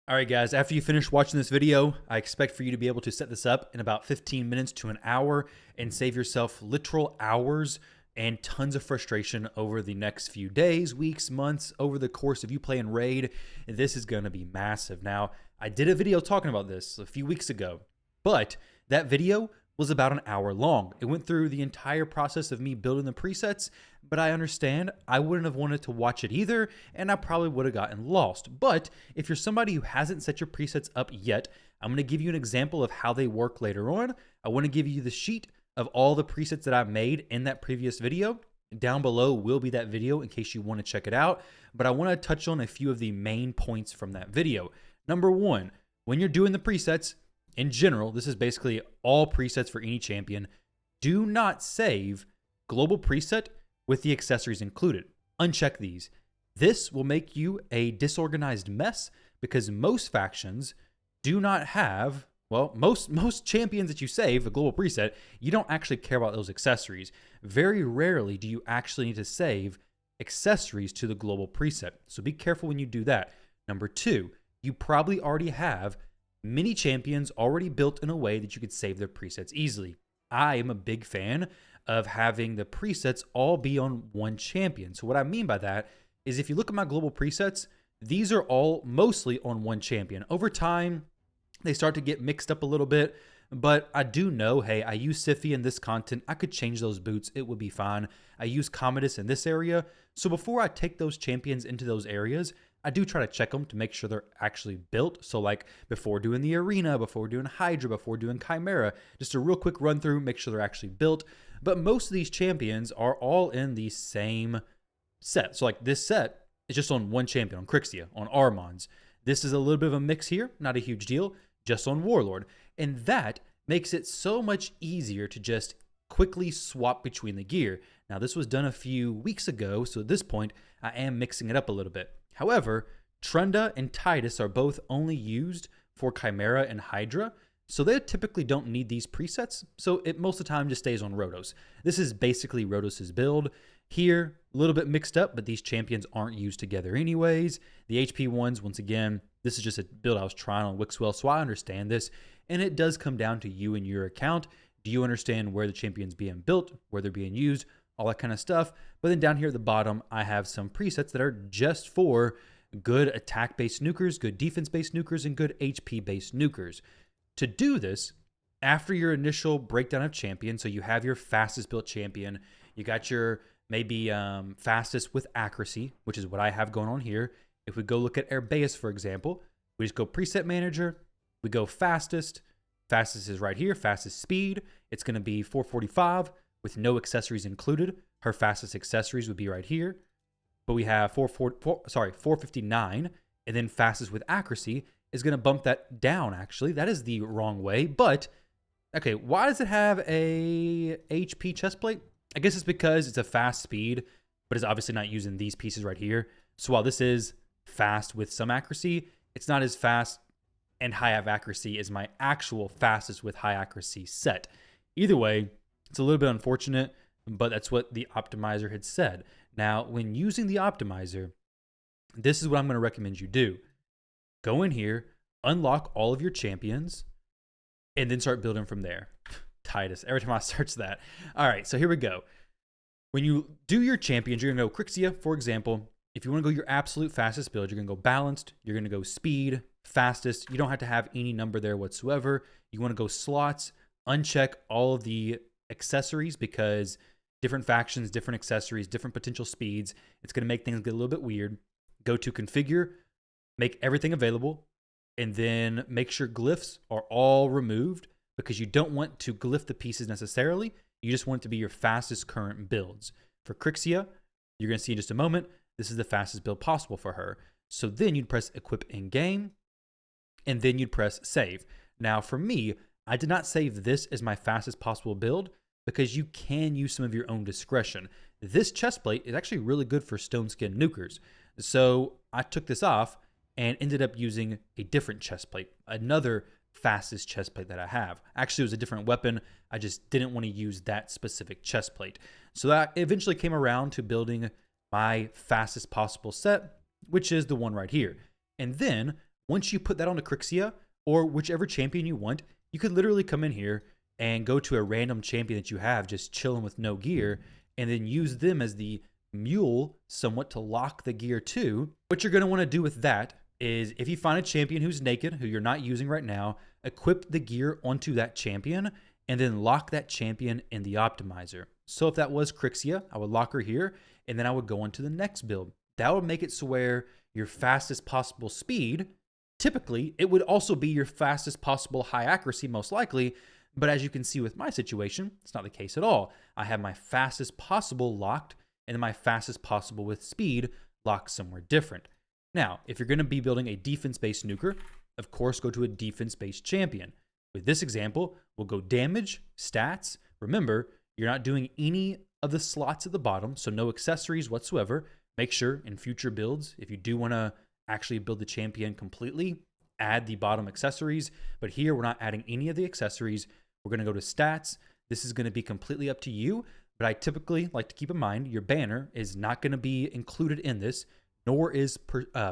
All right, guys, after you finish watching this video, I expect for you to be able to set this up in about 15 minutes to an hour and save yourself literal hours and tons of frustration over the next few days, weeks, months, over the course of you playing Raid. This is going to be massive. Now, I did a video talking about this a few weeks ago, but that video was about an hour long. It went through the entire process of me building the presets, but I understand I wouldn't have wanted to watch it either, and I probably would have gotten lost. But if you're somebody who hasn't set your presets up yet, I'm going to give you an example of how they work later on. I want to give you the sheet of all the presets that I made in that previous video. Down below will be that video in case you want to check it out, but I want to touch on a few of the main points from that video. Number one, when you're doing the presets, in general, this is basically all presets for any champion. Do not save global preset with the accessories included. Uncheck these. This will make you a disorganized mess because most factions do not have, well, most champions that you save a global preset, you don't actually care about those accessories. Very rarely do you actually need to save accessories to the global preset. So be careful when you do that. Number two, you probably already have many champions already built in a way that you could save their presets easily. I am a big fan of having the presets all be on one champion. So what I mean by that is if you look at my global presets, these are all mostly on one champion. Over time, they start to get mixed up a little bit, but I do know, hey, I use Siphi in this content. I could change those boots. It would be fine. I use Commodus in this area. So before I take those champions into those areas, I do try to check them to make sure they're actually built. So like before doing the arena, before doing Hydra, before doing Chimera, just a real quick run through, make sure they're actually built. But most of these champions are all in the same set. So like this set is just on one champion, on Crixia, on Armons. This is a little bit of a mix here, not a huge deal, just on Warlord. And that makes it so much easier to just quickly swap between the gear. Now this was done a few weeks ago, so at this point I am mixing it up a little bit. However, Trunda and Titus are both only used for Chimera and Hydra, so they typically don't need these presets, so it most of the time just stays on Rhodos. This is basically Rhodos' build. Here, a little bit mixed up, but these champions aren't used together anyways. The HP ones, once again, this is just a build I was trying on Wixwell, so I understand this, and it does come down to you and your account. Do you understand where the champion's being built, where they're being used, all that kind of stuff? But then down here at the bottom, I have some presets that are just for good attack-based nukers, good defense-based nukers, and good HP-based nukers. To do this, after your initial breakdown of champion, so you have your fastest built champion, you got your maybe fastest with accuracy, which is what I have going on here. If we go look at Herbaeus, for example, we just go preset manager, we go fastest. Fastest is right here, fastest speed. It's going to be 445 with no accessories included. Her fastest accessories would be right here. But we have 459, and then fastest with accuracy is going to bump that down, actually. That is the wrong way, but okay, why does it have a HP chest plate? I guess it's because it's a fast speed, but it's obviously not using these pieces right here. So while this is fast with some accuracy, it's not as fast and high of accuracy as my actual fastest with high accuracy set. Either way, it's a little bit unfortunate, but that's what the optimizer had said. Now, when using the optimizer, this is what I'm going to recommend you do. Go in here, unlock all of your champions, and then start building from there. Titus, every time I search that. All right, so here we go. When you do your champions, you're going to go Crixia, for example. If you want to go your absolute fastest build, you're going to go balanced. You're going to go speed, fastest. You don't have to have any number there whatsoever. You want to go slots, uncheck all of the accessories because different factions, different accessories, different potential speeds. It's going to make things get a little bit weird. Go to configure, make everything available, and then make sure glyphs are all removed because you don't want to glyph the pieces necessarily. You just want it to be your fastest current builds. For Crixia, you're going to see in just a moment, this is the fastest build possible for her. So then you'd press equip in game, and then you'd press save. Now for me, I did not save this as my fastest possible build because you can use some of your own discretion. This chest plate is actually really good for stone skin nukers. So I took this off and ended up using a different chest plate, another fastest chest plate that I have. Actually, it was a different weapon. I just didn't want to use that specific chest plate. So that eventually came around to building my fastest possible set, which is the one right here. And then Once you put that onto Crixia or whichever champion you want, you could literally come in here and go to a random champion that you have just chilling with no gear and then use them as the mule somewhat to lock the gear to. What you're going to want to do with that is if you find a champion who's naked, who you're not using right now, equip the gear onto that champion and then lock that champion in the optimizer. So if that was Crixia, I would lock her here and then I would go on to the next build. That would make it so where your fastest possible speed, typically, it would also be your fastest possible high accuracy, most likely. But as you can see with my situation, it's not the case at all. I have my fastest possible locked and then my fastest possible with speed locked somewhere different. Now, if you're going to be building a defense-based nuker, of course, go to a defense-based champion. With this example, we'll go damage, stats. Remember, you're not doing any of the slots at the bottom, so no accessories whatsoever. Make sure in future builds, if you do want to actually build the champion completely, add the bottom accessories. But here, we're not adding any of the accessories. We're going to go to stats. This is going to be completely up to you, but I typically like to keep in mind your banner is not going to be included in this, nor is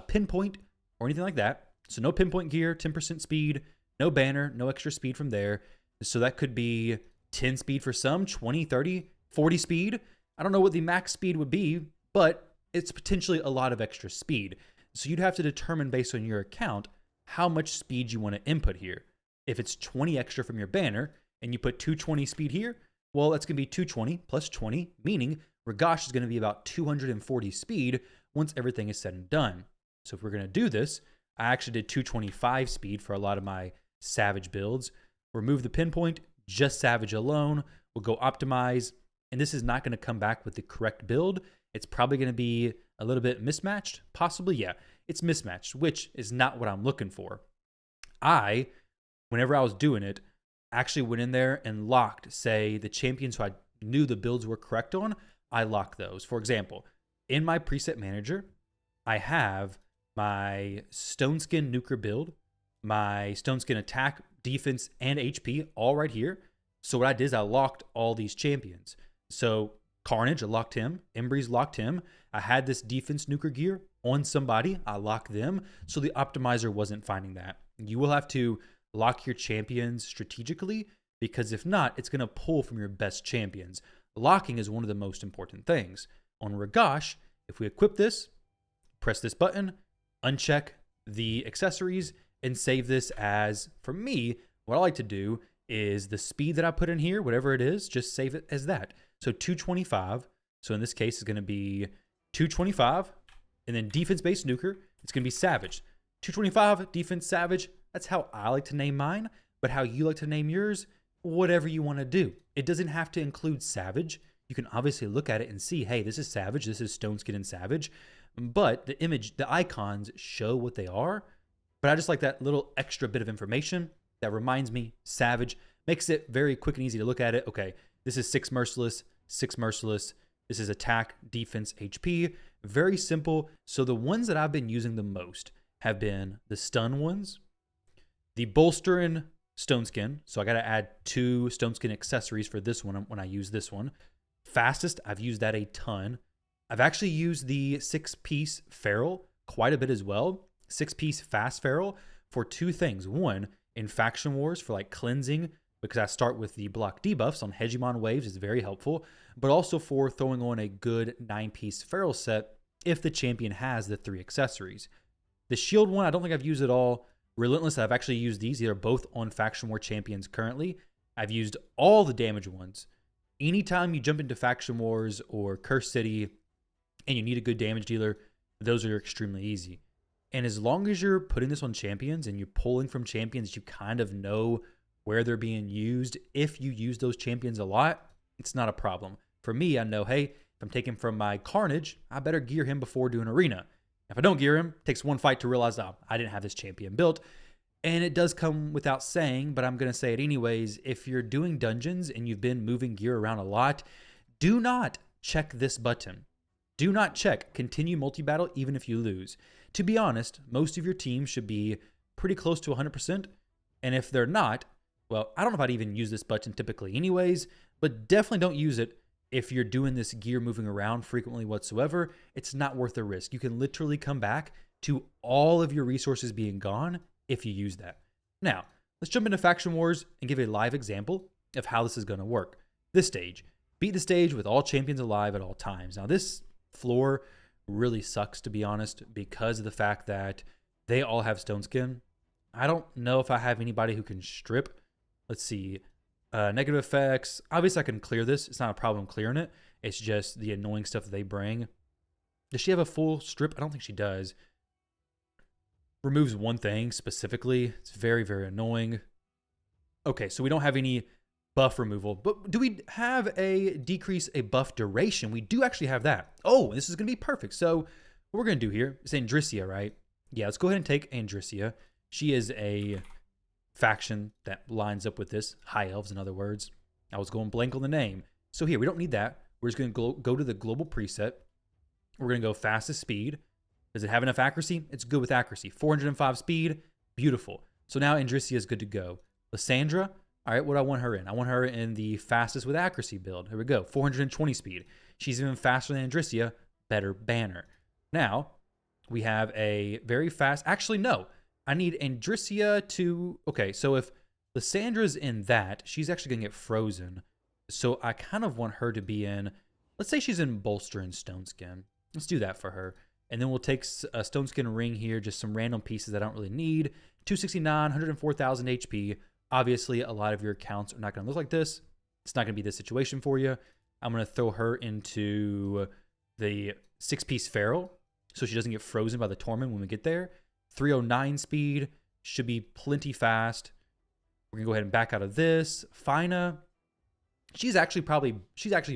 pinpoint or anything like that. So no pinpoint gear, 10% speed, no banner, no extra speed from there. So that could be 10 speed for some, 20, 30, 40 speed. I don't know what the max speed would be, but it's potentially a lot of extra speed. So you'd have to determine based on your account how much speed you want to input here. If it's 20 extra from your banner and you put 220 speed here, well, that's going to be 220 plus 20, meaning Ragash is going to be about 240 speed once everything is said and done. So if we're going to do this, I actually did 225 speed for a lot of my Savage builds. Remove the pinpoint, just Savage alone. We'll go optimize, and this is not going to come back with the correct build. It's probably going to be a little bit mismatched. Possibly, yeah, it's mismatched, which is not what I'm looking for. Whenever I was doing it, actually went in there and locked, say, the champions who I knew the builds were correct on, I locked those. For example, in my preset manager, I have my Stone Skin Nuker build, my Stone Skin attack, defense, and HP all right here. So what I did is I locked all these champions. So Carnage, I locked him. Embreeze locked him. I had this defense nuker gear on somebody. I locked them. So the optimizer wasn't finding that. You will have to lock your champions strategically, because if not, it's going to pull from your best champions. Locking is one of the most important things. On Ragash, if we equip this, press this button, uncheck the accessories, and save this as, for me, what I like to do is the speed that I put in here, whatever it is, just save it as that. So 225. So in this case, it's going to be 225. And then defense-based nuker, it's going to be Savage. 225, defense, Savage. That's how I like to name mine. But how you like to name yours, whatever you want to do. It doesn't have to include Savage. You can obviously look at it and see, hey, this is Savage. This is Stone Skin and Savage. But the image, the icons show what they are. But I just like that little extra bit of information that reminds me Savage. Makes it very quick and easy to look at it. Okay, this is 6 Merciless, 6 Merciless. This is attack, defense, HP. Very simple. So the ones that I've been using the most have been the stun ones, the bolster and Stone Skin. So I got to add 2 Stone Skin accessories for this one when I use this one. Fastest, I've used that a ton. I've actually used the 6-piece Feral quite a bit as well. 6-piece fast Feral for 2 things. One, in Faction Wars for like cleansing, because I start with the block debuffs on Hegemon waves is very helpful, but also for throwing on a good 9-piece Feral set if the champion has the 3 accessories. The shield one, I don't think I've used at all. Relentless, I've actually used these. These are both on Faction War champions currently. I've used all the damage ones. Anytime you jump into Faction Wars or Curse City and you need a good damage dealer, those are extremely easy. And as long as you're putting this on champions and you're pulling from champions, you kind of know where they're being used. If you use those champions a lot, it's not a problem. For me, I know, hey, if I'm taking from my Carnage, I better gear him before doing Arena. If I don't gear him, it takes one fight to realize, oh, I didn't have this champion built. And it does come without saying, but I'm going to say it anyways. If you're doing dungeons and you've been moving gear around a lot, do not check this button. Do not check continue multi-battle even if you lose. To be honest, most of your team should be pretty close to 100%. And if they're not, well, I don't know if I'd even use this button typically anyways, but definitely don't use it if you're doing this gear moving around frequently whatsoever. It's not worth the risk. You can literally come back, to all of your resources being gone if you use that. Now, let's jump into Faction Wars and give a live example of how this is going to work. This stage, beat the stage with all champions alive at all times. Now, this floor really sucks, to be honest, because of the fact that they all have stone skin. I don't know if I have anybody who can strip. Let's see. Negative effects. Obviously, I can clear this. It's not a problem clearing it. It's just the annoying stuff that they bring. Does she have a full strip? I don't think she does. Removes one thing specifically. It's very, very annoying. Okay, so we don't have any buff removal. But do we have a decrease a buff duration? We do actually have that. Oh, this is going to be perfect. So what we're going to do here is Andrissia, right? Yeah, let's go ahead and take Andrissia. She is a faction that lines up with this. High Elves, in other words. I was going blank on the name. So here, we don't need that. We're just going to go to the global preset. We're going to go fastest speed. Does it have enough accuracy? It's good with accuracy. 405 speed. Beautiful. So now Andrissia is good to go. Lysandra. All right, what do I want her in? I want her in the fastest with accuracy build. Here we go. 420 speed. She's even faster than Andrissia. Better banner. Now, we have a very fast... Actually, no. I need Andrissia to... Okay, so if Lysandra's in that, she's actually going to get frozen. So I kind of want her to be in... Let's say she's in Bolster and Stone Skin. Let's do that for her. And then we'll take a Stone Skin ring here, just some random pieces that I don't really need. 269, 104,000 HP. Obviously, a lot of your accounts are not going to look like this. It's not going to be this situation for you. I'm going to throw her into the 6-piece Feral so she doesn't get frozen by the Torment when we get there. 309 speed. Should be plenty fast. We're going to go ahead and back out of this. Fina. She's actually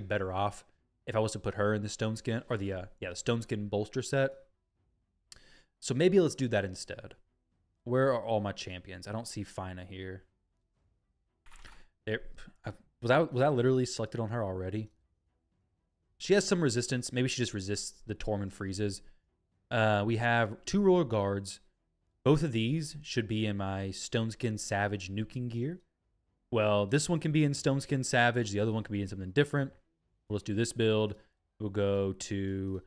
better off if I was to put her in the Stone Skin or the Stone Skin bolster set. So maybe let's do that instead. Where are all my champions? I don't see Fina here. There, was I literally selected on her already? She has some resistance. Maybe she just resists the Torment freezes. We have 2 Royal Guards. Both of these should be in my Stone Skin Savage nuking gear. Well, this one can be in Stone Skin Savage. The other one can be in something different. Let's do this build. We'll go to...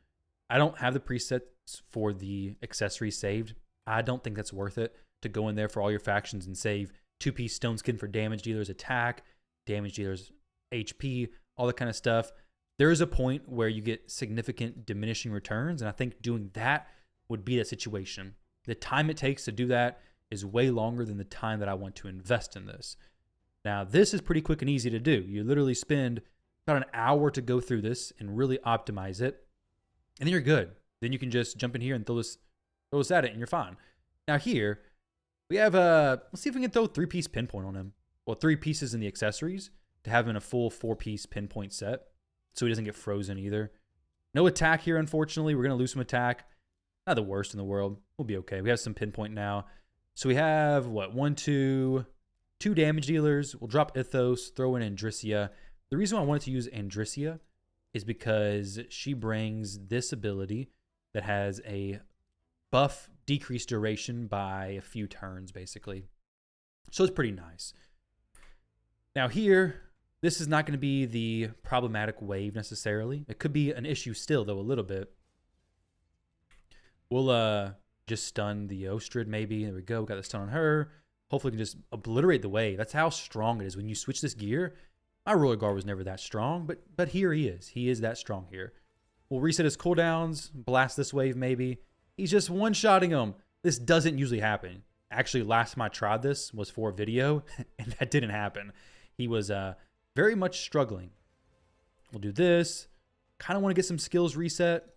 I don't have the presets for the accessories saved. I don't think that's worth it to go in there for all your factions and save 2-piece Stone Skin for damage dealers attack, damage dealers HP, all that kind of stuff. There is a point where you get significant diminishing returns, and I think doing that would be the situation. The time it takes to do that is way longer than the time that I want to invest in this. Now, this is pretty quick and easy to do. You literally spend about an hour to go through this and really optimize it, and then you're good. Then you can just jump in here and throw this at it, and you're fine. Now here, we have let's see if we can throw 3-piece pinpoint on him. Well, 3 pieces in the accessories to have him in a full 4-piece pinpoint set, so he doesn't get frozen either. No attack here, unfortunately. We're going to lose some attack. Not the worst in the world. We'll be okay. We have some pinpoint now. So we have, what, 2 damage dealers. We'll drop Ithos, throw in Andrissia. The reason why I wanted to use Andrissia is because she brings this ability that has a buff decreased duration by a few turns, basically. So it's pretty nice. Now here, this is not going to be the problematic wave necessarily. It could be an issue still, though, a little bit. We'll just stun the Ostrid, maybe. There we go. We got the stun on her. Hopefully we can just obliterate the wave. That's how strong it is. When you switch this gear, my Royal Guard was never that strong, but here he is. He is that strong here. We'll reset his cooldowns, blast this wave maybe. He's just one-shotting him. This doesn't usually happen. Actually, last time I tried this was for a video, and that didn't happen. He was very much struggling. We'll do this. Kind of want to get some skills reset.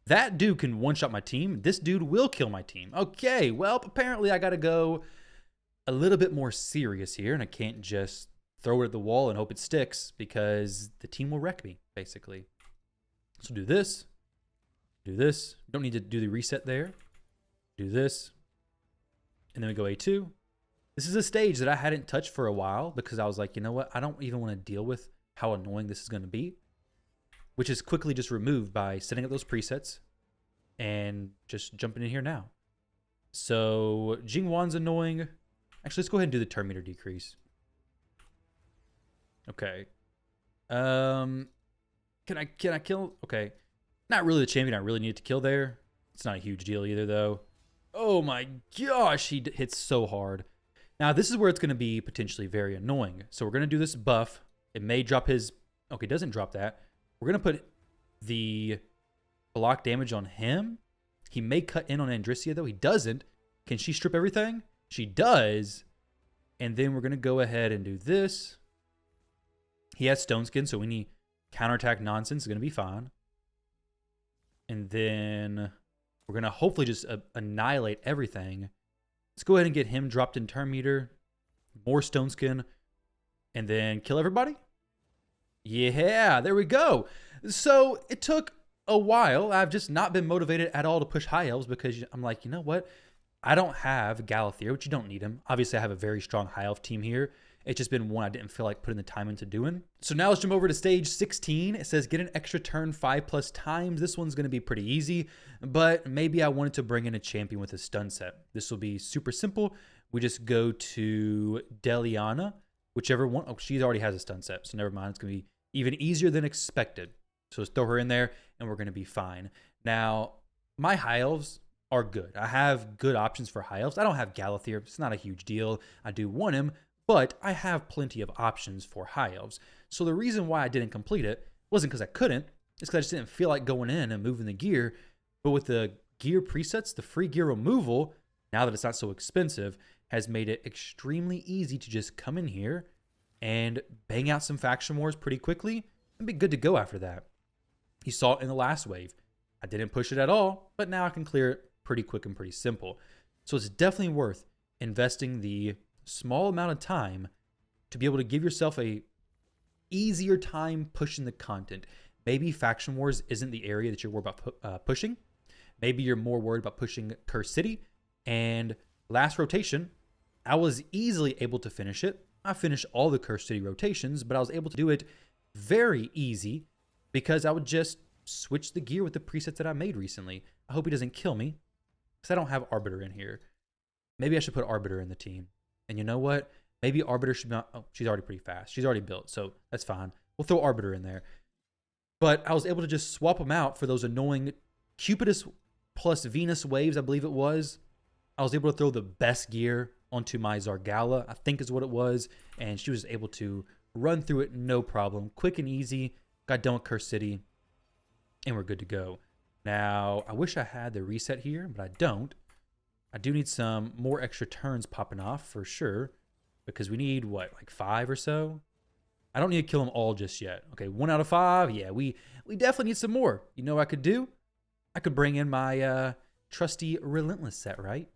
That dude can one-shot my team. This dude will kill my team. Okay, well, apparently I got to go a little bit more serious here, and I can't just throw it at the wall and hope it sticks because the team will wreck me, basically. So do this. Do this. Don't need to do the reset there. Do this. And then we go A2. This is a stage that I hadn't touched for a while because I was like, you know what? I don't even want to deal with how annoying this is going to be, which is quickly just removed by setting up those presets and just jumping in here now. So Jingwan's annoying. Actually, let's go ahead and do the turn meter decrease. Okay. Can I kill? Okay. Not really the champion I really needed to kill there. It's not a huge deal either, though. Oh my gosh, he hits so hard. Now, this is where it's going to be potentially very annoying. So we're going to do this buff. It may drop his... Okay, it doesn't drop that. We're going to put the block damage on him. He may cut in on Andrissia, though. He doesn't. Can she strip everything? She does. And then we're going to go ahead and do this. He has Stone Skin, so any counterattack nonsense is going to be fine. And then we're going to hopefully just annihilate everything. Let's go ahead and get him dropped in turn meter. More Stone Skin. And then kill everybody. Yeah, there we go. So it took a while. I've just not been motivated at all to push high elves because I'm like, you know what? I don't have Galathier, which you don't need him. Obviously, I have a very strong high elf team here. It's just been one I didn't feel like putting the time into doing. So now let's jump over to stage 16. It says get an extra turn 5+ times. This one's going to be pretty easy, but maybe I wanted to bring in a champion with a stun set. This will be super simple. We just go to Deliana, whichever one. Oh, she already has a stun set, so never mind. It's going to be even easier than expected. So let's throw her in there, and we're going to be fine. Now, my high elves are good. I have good options for high elves. I don't have Galathier. It's not a huge deal. I do want him, but I have plenty of options for high elves. So the reason why I didn't complete it wasn't because I couldn't. It's because I just didn't feel like going in and moving the gear. But with the gear presets, the free gear removal, now that it's not so expensive, has made it extremely easy to just come in here and bang out some faction wars pretty quickly and be good to go after that. You saw it in the last wave. I didn't push it at all, but now I can clear it pretty quick and pretty simple. So it's definitely worth investing the small amount of time to be able to give yourself a easier time pushing the content. Maybe faction wars isn't the area that you're worried about pushing. Maybe you're more worried about pushing Curse City. And last rotation, I was easily able to finish it. I finished all the Curse City rotations, but I was able to do it very easy because I would just switch the gear with the presets that I made recently. I hope he doesn't kill me because I don't have Arbiter in here. Maybe I should put Arbiter in the team. And you know what? Maybe Arbiter should not... Oh, she's already pretty fast. She's already built, so that's fine. We'll throw Arbiter in there. But I was able to just swap them out for those annoying Cupidus plus Venus waves, I believe it was. I was able to throw the best gear onto my Zargala, I think is what it was. And she was able to run through it no problem. Quick and easy. Got done with Curse City. And we're good to go. Now, I wish I had the reset here, but I don't. I do need some more extra turns popping off for sure. Because we need, what, like 5 or so? I don't need to kill them all just yet. Okay, 1 out of 5. Yeah, we definitely need some more. You know what I could do? I could bring in my trusty Relentless set, right?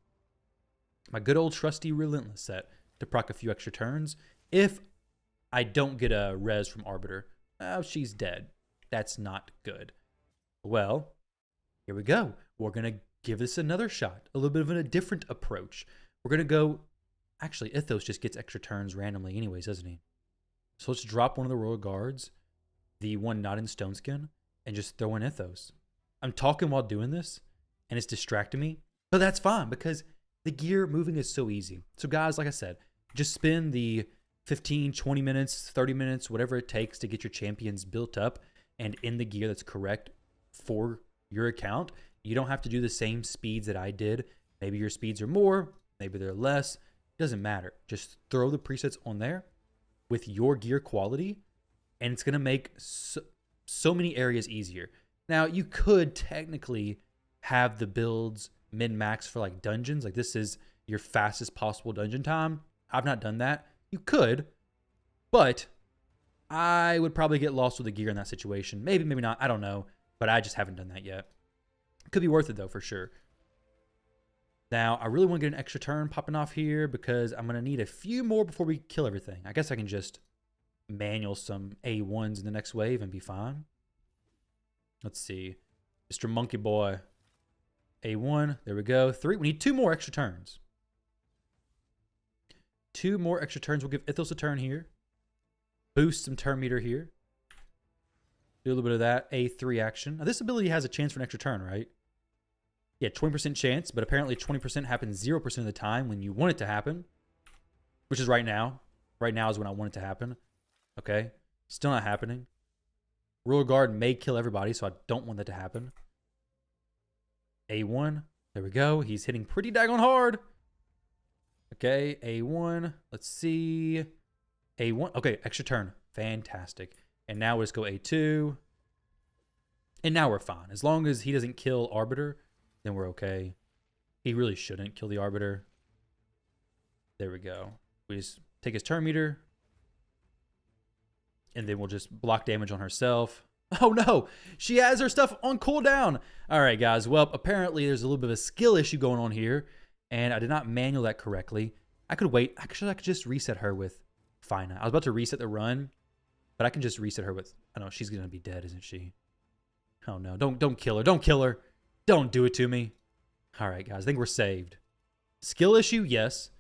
My good old trusty Relentless set to proc a few extra turns. If I don't get a res from Arbiter. Oh, she's dead. That's not good. Well, here we go. We're going to give this another shot. A little bit of a different approach. We're going to go... Actually, Ithos just gets extra turns randomly anyways, doesn't he? So let's drop one of the Royal Guards, the one not in Stone Skin, and just throw in Ithos. I'm talking while doing this, and it's distracting me. But that's fine, because the gear moving is so easy. So guys, like I said, just spend the 15, 20 minutes, 30 minutes, whatever it takes to get your champions built up and in the gear that's correct for your account. You don't have to do the same speeds that I did. Maybe your speeds are more, maybe they're less. It doesn't matter. Just throw the presets on there with your gear quality, and it's going to make so many areas easier. Now, you could technically have the builds min-max for like dungeons. Like this is your fastest possible dungeon time. I've not done that. You could, but I would probably get lost with the gear in that situation. Maybe, maybe not. I don't know, but I just haven't done that yet. Could be worth it though, for sure. Now, I really want to get an extra turn popping off here because I'm going to need a few more before we kill everything. I guess I can just manual some A1s in the next wave and be fine. Let's see. Mr. Monkey Boy. A1. There we go. 3. We need 2 more extra turns. 2 more extra turns. We'll give Ithos a turn here. Boost some turn meter here. Do a little bit of that. A3 action. Now, this ability has a chance for an extra turn, right? Yeah, 20% chance, but apparently 20% happens 0% of the time when you want it to happen, which is right now. Right now is when I want it to happen. Okay, still not happening. Royal Guard may kill everybody, so I don't want that to happen. A1. There we go. He's hitting pretty daggone hard. Okay, A1. Let's see. A1. Okay, extra turn. Fantastic. And now let's go A2. And now we're fine. As long as he doesn't kill Arbiter, then we're okay. He really shouldn't kill the Arbiter. There we go. We just take his turn meter. And then we'll just block damage on herself. Oh no, she has her stuff on cooldown. All right, guys. Well, apparently there's a little bit of a skill issue going on here. And I did not manual that correctly. I could wait. Actually, I could just reset her with Finite. I was about to reset the run. But I can just reset her with... I know, she's going to be dead, isn't she? Oh no, don't kill her. Don't kill her. Don't do it to me. All right, guys. I think we're saved. Skill issue, yes.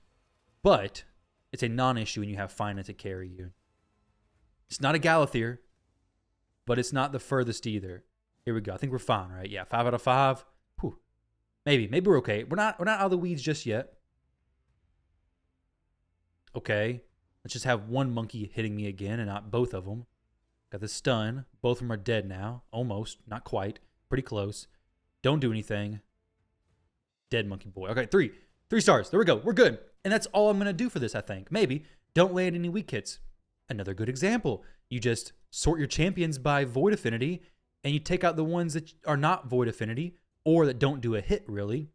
But it's a non-issue when you have Finite to carry you. It's not a Galathier, but it's not the furthest either. Here we go. I think we're fine, right? Yeah, 5 out of 5. Whew. Maybe we're okay. We're not out of the weeds just yet. Okay. Let's just have one monkey hitting me again and not both of them. Got the stun. Both of them are dead now. Almost. Not quite. Pretty close. Don't do anything. Dead monkey boy. Okay, 3 stars. There we go. We're good. And that's all I'm going to do for this, I think. Maybe. Don't land any weak hits. Another good example. You just sort your champions by void affinity, and you take out the ones that are not void affinity or that don't do a hit, really,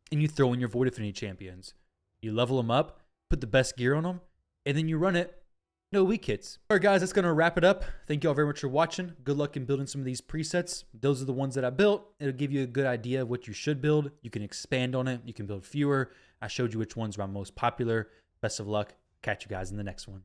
and you throw in your void affinity champions. You level them up, put the best gear on them, and then you run it. No weak hits. All right, guys, that's going to wrap it up. Thank you all very much for watching. Good luck in building some of these presets. Those are the ones that I built. It'll give you a good idea of what you should build. You can expand on it. You can build fewer. I showed you which ones are most popular. Best of luck. Catch you guys in the next one.